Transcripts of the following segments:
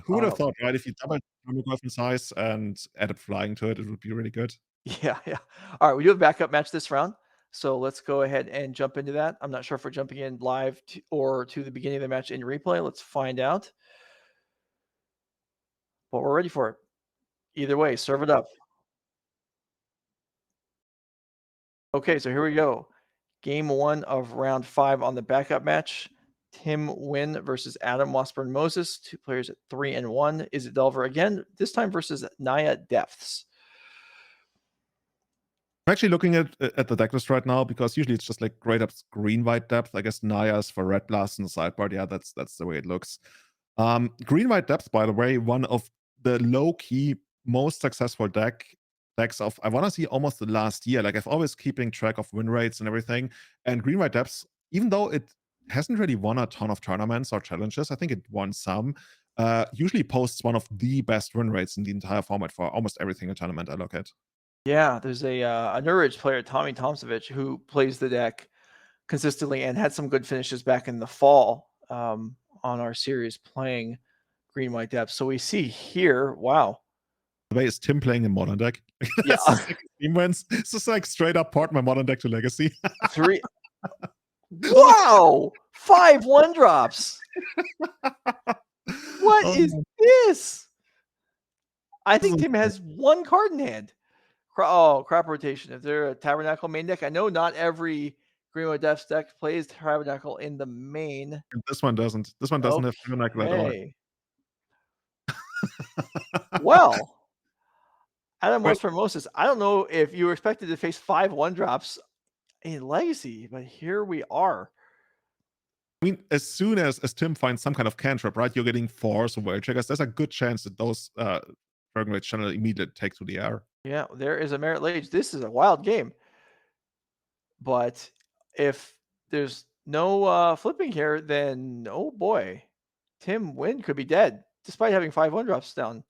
Who would have Uh, thought, right? If you double Tarmogoyf in size and added flying to it, it would be really good. yeah, yeah. All right, we do have a backup match this round, so let's go ahead and jump into that. I'm not sure if we're jumping in live or to the beginning of the match in replay. Let's find out. But we're ready for it. Either way, serve it up. Okay, so here we go. Game 1 of round 5 on the backup match. Tim Wynne versus Adam Wasburn Moses. 2 players at 3 and 1. Izzet Delver again, this time versus Naya Depths. I'm actually looking at the deck list right now because usually it's just like Great Depths, Green White Depth. I guess Naya's for Red Blast in the sideboard. Yeah, that's the way it looks. Green White Depth, by the way, one of the low key most successful decks of I want to see almost the last year. Like I've always keeping track of win rates and everything. And Green White Depths, even though it hasn't really won a ton of tournaments or challenges, I think it won some. Usually posts one of the best win rates in the entire format for almost every single tournament I look at. Yeah, there's a Norwich player, Tommy Tomsovich, who plays the deck consistently and had some good finishes back in the fall on our series playing Green White Depths. So we see here, wow. The way is Tim playing a modern deck. Yeah. That's the second team wins. It's just like straight up port my modern deck to Legacy. 3. Wow! 5 1-drops. What is this? I think Tim has 1 card in hand. Oh, crop rotation. If they're a Tabernacle main deck, I know not every Green White Depths deck plays Tabernacle in the main. And this one doesn't. This one doesn't have Tabernacle at all. Okay. Well, Adam Wait. Wasburn Moses, I don't know if you were expected to face 5 1-drops in Legacy, but here we are. I mean, as soon as Tim finds some kind of cantrip, right, you're getting force or world triggers. There's a good chance that those Dragon Rage channel immediately take to the air. Yeah, there is a Merit Lage. This is a wild game. But if there's no flipping here, then oh boy, Tim Wynne could be dead despite having 5 1-drops down.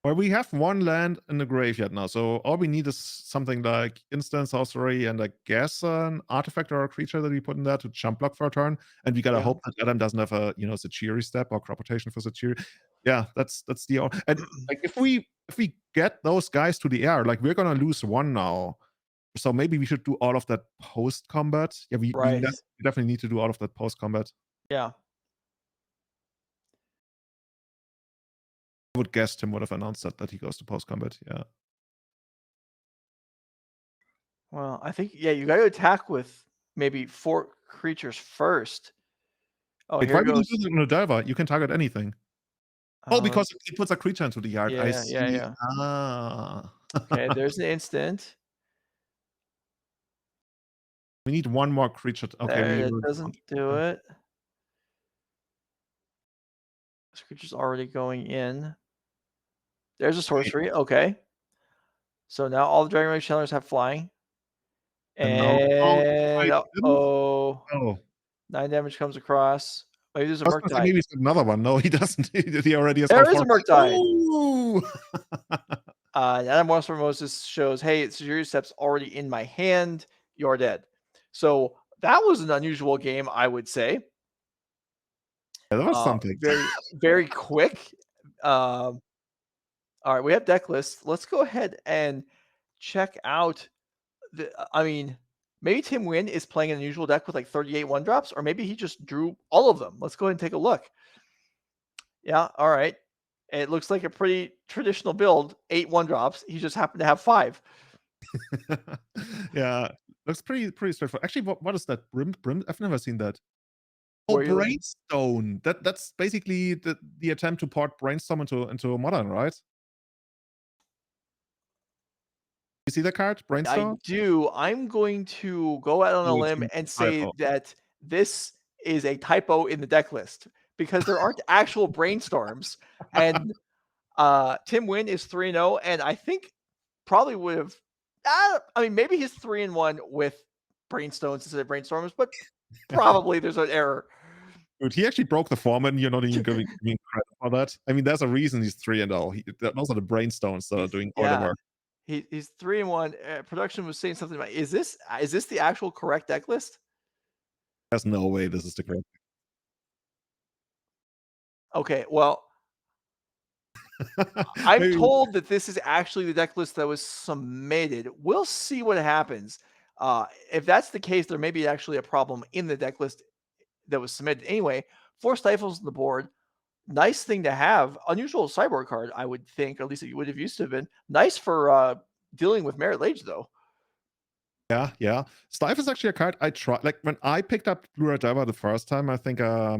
Well, we have 1 land in the graveyard now, so all we need is something like instant sorcery and I guess an artifact or a creature that we put in there to jump block for a turn. And we gotta hope that Adam doesn't have a Sachiri step or crop rotation for Sachiri. Yeah, that's the and like if we get those guys to the air, like we're gonna lose 1 now. So maybe we should do all of that post combat. Yeah, we definitely need to do all of that post combat. Yeah. I would guess Tim would have announced that he goes to post combat. Yeah. Well, I think you got to attack with maybe 4 creatures first. Oh, Wait, here why would you goes. do the Delver? You can target anything. Oh, because it puts a creature into the yard. I see. Yeah. Ah. Okay, there's an instant. We need 1 more creature. Okay, It doesn't do it. This creature's already going in. There's a sorcery. Okay. So now all the Dragon Rage channelers have flying. And oh, 9 damage comes across. Maybe there's a I was gonna say Murktide. maybe it's another one. No, he doesn't. He already has There all is a 4. Murktide. Ooh! Adam Wasburn Moses shows, hey, it's your step's already in my hand. You're dead. So that was an unusual game, I would say. Yeah, that was something. Very, very quick. All right, we have Decklist. Let's go ahead and check out I mean, maybe Tim Wynne is playing an unusual deck with like 38 1-drops, or maybe he just drew all of them. Let's go ahead and take a look. Yeah, all right. It looks like a pretty traditional build. 8 1-drops. He just happened to have 5. Yeah, looks pretty straightforward. Actually, what is that? Brim? I've never seen that. Oh, Brainstorm. That's basically the attempt to port Brainstorm into modern, right? You see the card, Brainstorm? I do. I'm going to go out on a lim and say that this is a typo in the deck list because there aren't actual Brainstorms. And Tim Wynne is 3-0, and I think probably would have. I mean, maybe he's 3-1 with Brainstones instead of Brainstorms, but probably there's an error. Dude, he actually broke the format, and you're not even giving me credit for that. I mean, there's a reason he's 3-0. Those are the Brainstones that are doing all the work. He's 3-1. Production was saying something about is this the actual correct deck list? There's no way this is the correct. Okay, well, I'm Maybe. told that this is actually the deck list that was submitted. We'll see what happens. If that's the case, there may be actually a problem in the deck list that was submitted. Anyway, 4 stifles on the board. Nice thing to have. Unusual sideboard card, I would think, or at least it would have used to have been. Nice for dealing with Merit Lage, though. Yeah, yeah. Slife is actually a card I tried. Like when I picked up Dryad Arbor the first time, I think a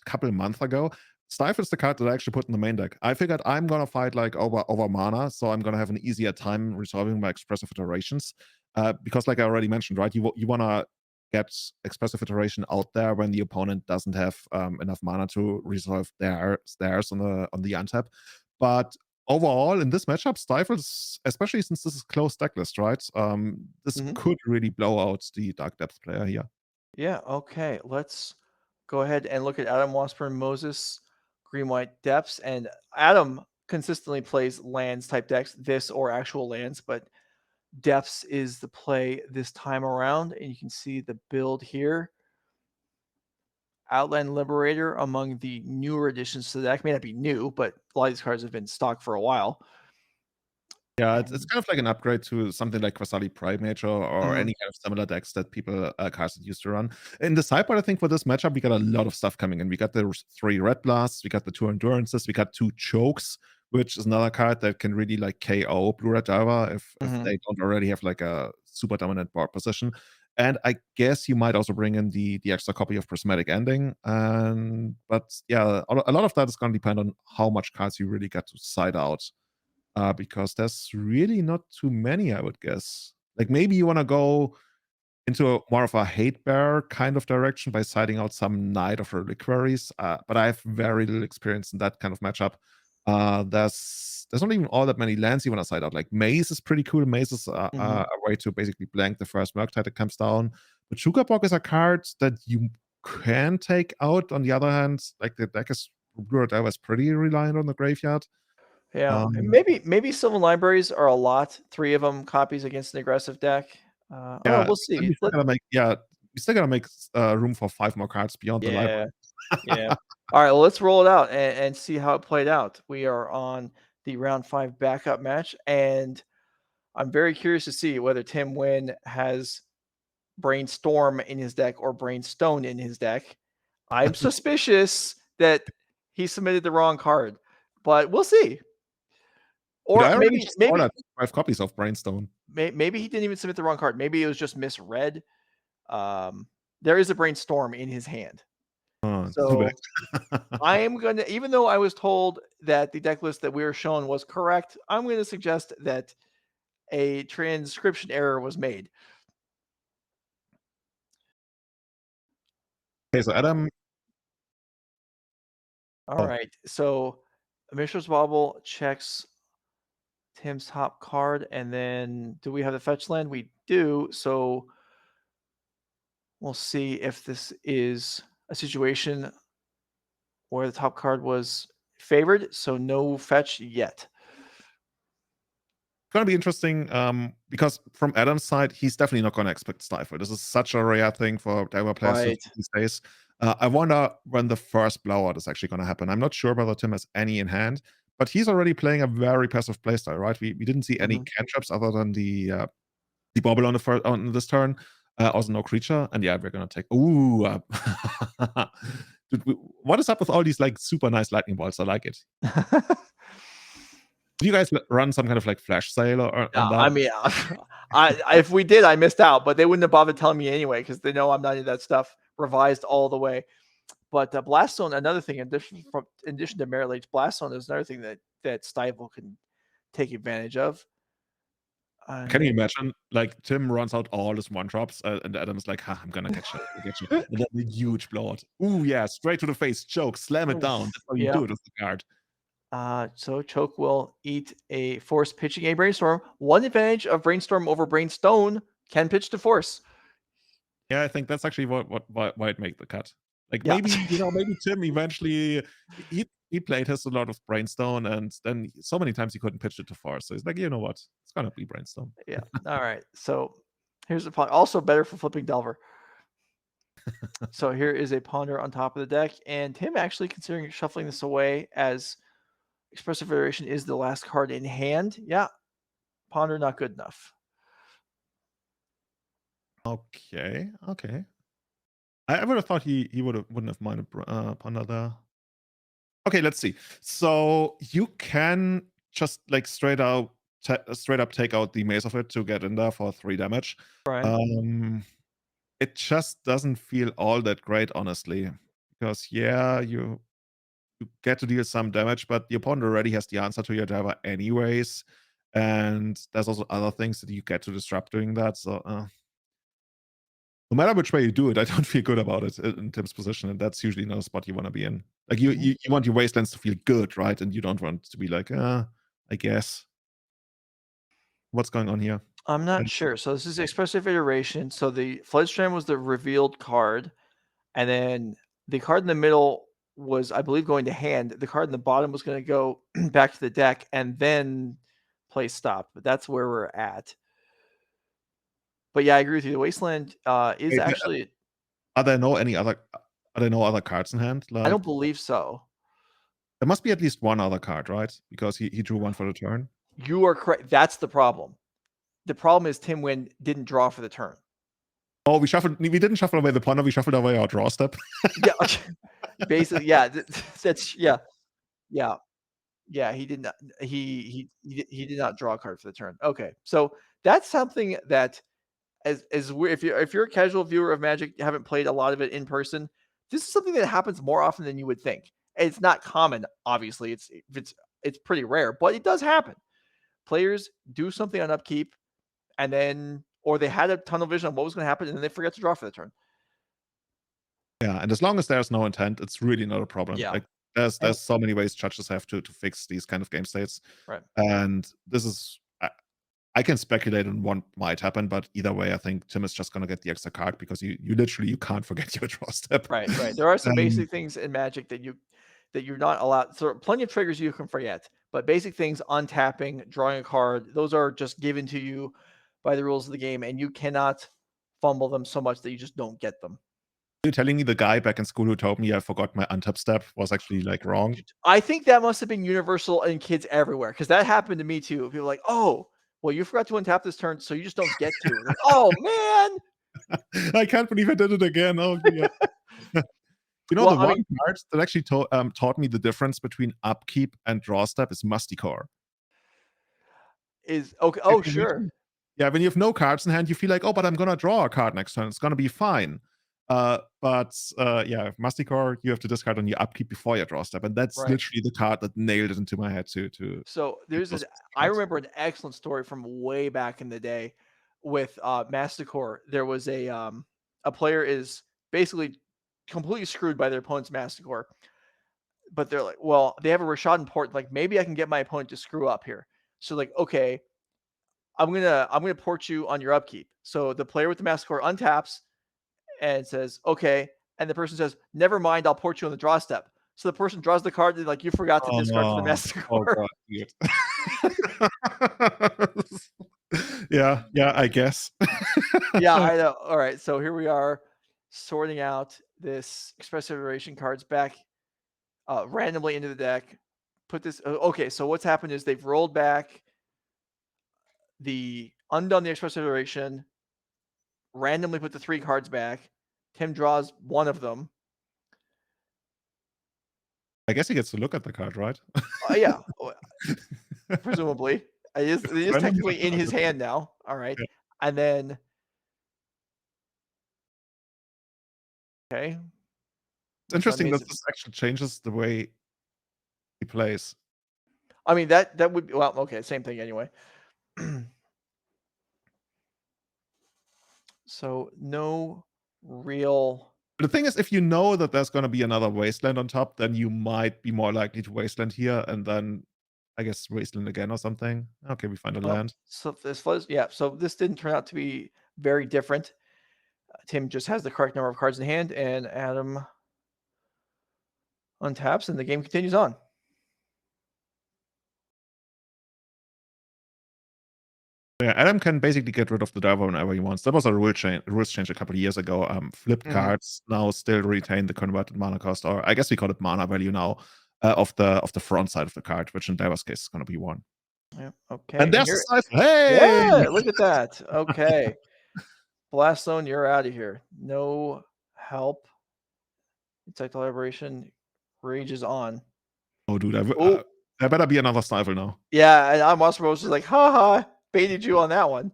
couple of months ago. Slife is the card that I actually put in the main deck. I figured I'm gonna fight like over mana, so I'm gonna have an easier time resolving my expressive iterations. Because like I already mentioned, right? You wanna get expressive iteration out there when the opponent doesn't have enough mana to resolve theirs on the untap. But overall, in this matchup, Stifles, especially since this is close decklist, right? This Mhm. could really blow out the Dark Depths player here. Yeah, okay. Let's go ahead and look at Adam Wasburn, Moses, Green White Depths. And Adam consistently plays lands type decks, this or actual lands, but Depths is the play this time around. And you can see the build here. Outland Liberator among the newer additions to the deck. May not be new, but a lot of these cards have been stocked for a while. Yeah, it's And kind of like an upgrade to something like Quasali Primate or mhm, any kind of similar decks that people cards that used to run. In the sideboard, I think for this matchup, we got a lot of stuff coming in. We got the 3 Red Blasts, we got the 2 Endurances, we got 2 Chokes, which is another card that can really like KO Blue Red Diver if mhm. they don't already have like a super dominant board position. And I guess you might also bring in the extra copy of Prismatic Ending. And but yeah, a lot of that is going to depend on how much cards you really get to side out, because there's really not too many, I would guess. Like maybe you want to go into more of a hate bear kind of direction by siding out some Knight of Reliquaries, but I have very little experience in that kind of matchup. There's not even all that many lands you want to side out. Like Maze is pretty cool. Maze is Mhm. a way to basically blank the first Murktide that comes down. But Chugabog is a card that you can take out. On the other hand, like the deck is Blue Red Diver is pretty reliant on the graveyard. Yeah, and Um, maybe Sylvan Libraries are a lot. 3 of them copies against an aggressive deck. Oh, Yeah, we'll then see. we still gotta make yeah, we still gotta make room for 5 more cards beyond the Yeah, library. yeah. All right, well, let's roll it out and see how it played out. We are on the round 5 backup match, and I'm very curious to see whether Tim Wynne has Brainstorm in his deck or Brainstone in his deck. I'm suspicious that he submitted the wrong card, but we'll see. Dude, Or I already maybe just maybe ordered 5 copies of Brainstone. maybe he didn't even submit the wrong card. Maybe it was just misread. Um, there is a Brainstorm in his hand. Oh, too So bad. I am gonna, even though I was told that the deck list that we were shown was correct, I'm gonna suggest that a transcription error was made. Okay, so Adam. All Oh, right. So Mishra's Bauble checks Tim's top card, and then do we have the fetch land? We do. So we'll see if this is a situation where the top card was favored. So no fetch yet. gonna be interesting, because from Adam's side, he's definitely not gonna expect Stifle. This is such a rare thing for Diver players to Right. do these days. I wonder when the first blowout is actually gonna happen. I'm not sure whether Tim has any in hand, but he's already playing a very passive playstyle, right? We didn't see any Mhm. cantrips other than the Bauble on the first on this turn. Also no creature, and yeah, we're gonna take. Ooh, dude, what is up with all these like super nice lightning bolts? I like it. Do you guys run some kind of like flash sale or on that? I mean, if we did, I missed out, but they wouldn't have bothered telling me anyway because they know I'm not into that stuff revised all the way. But Blast Zone, another thing, in addition to Merit Lage, Blast Zone is another thing that Stifle can take advantage of. Can And you imagine like Tim runs out all his one drops, and Adam's like, ha, I'm gonna get you, I'll get you. And then a huge blowout. Ooh, yeah, straight to the face, choke, slam it down. That's how you do Yep. it with the card. So Choke will eat a force pitching a Brainstorm. One advantage of Brainstorm over Brainstone can pitch to force. Yeah, I think that's actually why it made the cut. Like Yeah. maybe, maybe Tim eventually he played his a lot of Brainstone, and then so many times he couldn't pitch it to far. So he's like, you know what? It's gonna be Brainstone. Yeah. All right. So here's the point. Also better for flipping Delver. So here is a Ponder on top of the deck, and him actually considering shuffling this away as Expressive Iteration is the last card in hand. Yeah. Ponder not good enough. Okay. I would have thought he wouldn't have minded Ponder there. Okay, let's see. So you can just like straight up take out the Maze of It to get in there for 3 damage. Right. It just doesn't feel all that great, honestly, because yeah, you get to deal some damage, but the opponent already has the answer to your Delver anyways, and there's also other things that you get to disrupt doing that. So no matter which way you do it, I don't feel good about it in Tim's position, and that's usually not a spot you want to be in. Like you want your Wastelands to feel good, right? And you don't want to be like, I guess. What's going on here? I'm not sure. So this is Expressive Iteration. So the Flood Strand was the revealed card, and then the card in the middle was, I believe, going to hand. The card in the bottom was going to go back to the deck and then play stop. But that's where we're at. But yeah, I agree with you. The Wasteland is actually. Are there no other cards in hand? Like, I don't believe so. there must be at least one other card, right? Because he drew one for the turn. You are correct. That's the problem. The problem is Tim Wynne didn't draw for the turn. Oh, we didn't shuffle away the Ponder, we shuffled away our draw step. Yeah, basically, yeah. That's yeah. He did not. He did not draw a card for the turn. Okay, so that's something that as weird. If you're a casual viewer of Magic, you haven't played a lot of it in person, this is something that happens more often than you would think. It's not common, obviously. It's pretty rare, but it does happen. Players do something on upkeep, and then or they had a tunnel vision on what was going to happen, and then they forget to draw for the turn. Yeah, and as long as there's no intent, it's really not a problem. Yeah. Like there's so many ways judges have to fix these kind of game states. Right. And this is I can speculate on what might happen, but either way, I think Tim is just gonna get the extra card because you literally you can't forget your draw step. Right. There are some basic things in Magic that you're not allowed. So plenty of triggers you can forget, but basic things, untapping, drawing a card, those are just given to you by the rules of the game, and you cannot fumble them so much that you just don't get them. You're telling me the guy back in school who told me I forgot my untap step was actually like wrong? I think that must have been universal in kids everywhere because that happened to me too. People like, oh, well, you forgot to untap this turn, so you just don't get to. Like, oh man, I can't believe I did it again. Oh yeah. You know, well, the one card that actually taught me the difference between upkeep and draw step is Musty Core. Is okay. Oh, sure. Yeah, when you have no cards in hand, you feel like, oh, but I'm gonna draw a card next turn. It's gonna be fine. Yeah, Musty Core, you have to discard on your upkeep before your draw step, and that's literally the card that nailed it into my head to. So there's I remember an excellent story from way back in the day with Masticore. There was a player is basically completely screwed by their opponent's Masticore, but they're like, well, they have a Rashad port. Like maybe I can get my opponent to screw up here. So like, okay, I'm gonna port you on your upkeep. So the player with the Masticore untaps and says, okay, and the person says, never mind, I'll port you on the draw step. So the person draws the card, and like you forgot to discard for the Masticore. Yeah, I guess. Yeah, I know. All right, so here we are sorting out this Expressive Iteration cards back randomly into the deck. Put this. Okay, so what's happened is they've rolled back undone the Expressive Iteration, randomly put the 3 cards back. Tim draws one of them. I guess he gets to look at the card, right? Yeah, presumably. It is technically in his hand now. All right. Yeah. And then okay. It's interesting that this actually changes the way he plays. I mean, that would be, well, okay, same thing anyway. So no real. The thing is, if you know that there's going to be another Wasteland on top, then you might be more likely to Wasteland here, and then I guess Wasteland again or something. Okay, we find a land. So this was, yeah. So this didn't turn out to be very different. Tim just has the correct number of cards in hand, and Adam untaps, and the game continues on. Yeah, Adam can basically get rid of the Delver whenever he wants. That was a rules change a couple of years ago. Flipped cards now still retain the converted mana cost, or I guess we call it mana value now. of the front side of the card, which in Delver's case is going to be 1. Yeah, okay. And there's the here, Scythe. Hey! yeah, look at that. Okay. Blast Zone, you're out of here. No help. Untitled Liberation rages on. Oh, dude, Oh, there better be another Stifle now. yeah, and Adam Wasburn was just like, haha, baited you on that one.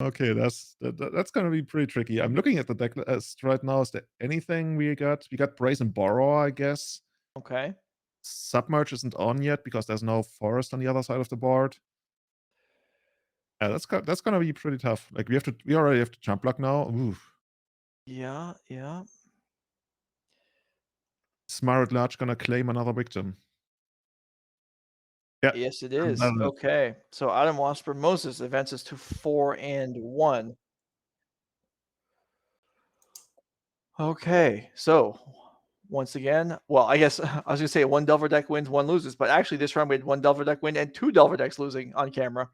Okay, that's going to be pretty tricky. I'm looking at the deck list right now. Is there anything we got? We got Brazen Borrower, I guess. Okay. Submerge isn't on yet because there's no forest on the other side of the board. Yeah, that's going to be pretty tough. Like we already have to jump block now. Oof. Yeah, yeah. Smart Large gonna claim another victim. Yeah. Yes, it is. Okay. So Adam Wasburn Moses advances to 4-1. Okay. So once again, well, I guess I was gonna say 1 Delver deck wins, 1 loses, but actually this round we had 1 Delver deck win and 2 Delver decks losing on camera.